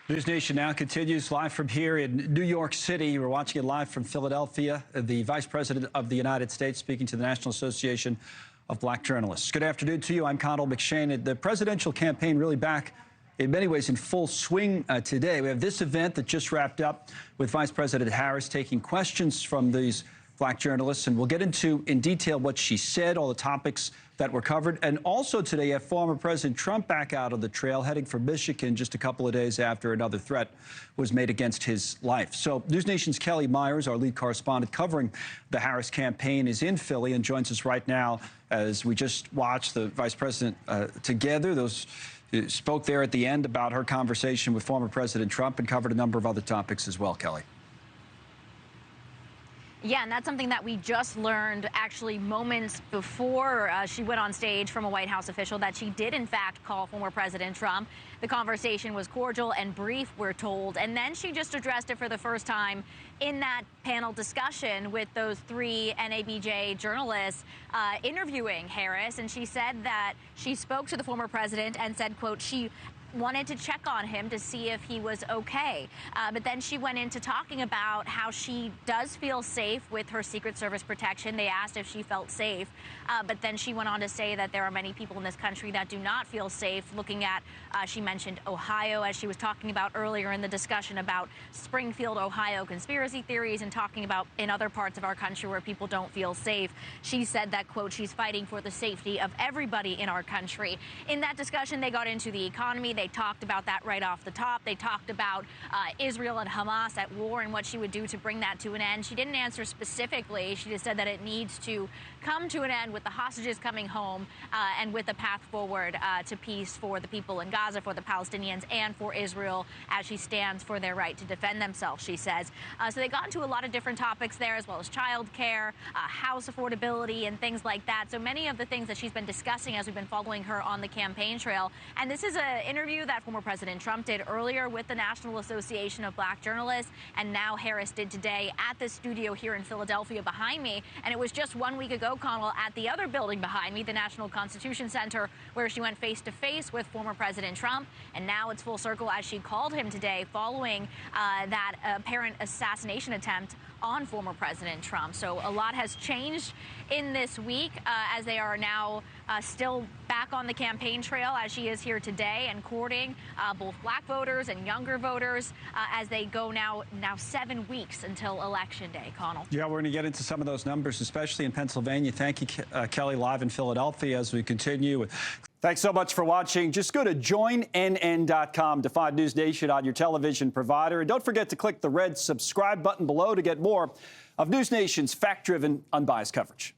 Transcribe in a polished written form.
NewsNation Now continues live from here in New York City. We're watching it live from Philadelphia. The Vice President of the United States speaking to the National Association of Black Journalists. Good afternoon to you. I'm Connell, McShane. The presidential campaign really back in many ways in full swing today. We have this event that just wrapped up with Vice President Harris taking questions from these Black journalists, and we'll get into in detail what she said, all the topics that were covered. And also today, you have former President Trump back out on the trail, heading for Michigan just a couple of days after another threat was made against his life. So NewsNation's Kelly Myers, our lead correspondent covering the Harris campaign, is in Philly and joins us right now as we just watched the Vice President together. Those spoke there at the end about her conversation with former President Trump and covered a number of other topics as well, Kelly. Yeah, and that's something that we just learned actually moments before she went on stage from a White House official, that she did in fact call former President Trump. The conversation was cordial and brief, we're told, and then she just addressed it for the first time in that panel discussion with those three NABJ journalists interviewing Harris. And she said that she spoke to the former president and said, quote, she wanted to check on him to see if he was okay. But then she went into talking about how she does feel safe with her Secret Service protection. They asked if she felt safe. But then she went on to say that there are many people in this country that do not feel safe, looking at, she mentioned Ohio, as she was talking about earlier in the discussion about Springfield, Ohio conspiracy theories, and talking about in other parts of our country where people don't feel safe. She said that, quote, she's fighting for the safety of everybody in our country. In that discussion, they got into the economy. They talked about that right off the top. They talked about Israel and Hamas at war and what she would do to bring that to an end. She didn't answer specifically. She just said that it needs to come to an end with the hostages coming home and with a path forward to peace for the people in Gaza, for the Palestinians, and for Israel as she stands for their right to defend themselves, she says. So they got into a lot of different topics there, as well as child care, house affordability, and things like that. So many of the things that she's been discussing as we've been following her on the campaign trail. And this is an interview that former President Trump did earlier with the National Association of Black Journalists, and now Harris did today at the studio here in Philadelphia behind me. And it was just 1 week ago, Connell, at the other building behind me, the National Constitution Center, where she went face-to-face with former President Trump. And now it's full circle as she called him today following that apparent assassination attempt on former President Trump. So a lot has changed in this week as they are now still back on the campaign trail, as she is here today, and courting both black voters and younger voters as they go now 7 weeks until Election Day. Connell. Yeah, we're going to get into some of those numbers, especially in Pennsylvania. Thank you, Kelly, live in Philadelphia as we continue. Thanks so much for watching. Just go to joinnn.com to find NewsNation on your television provider. And don't forget to click the red subscribe button below to get more of NewsNation's fact-driven, unbiased coverage.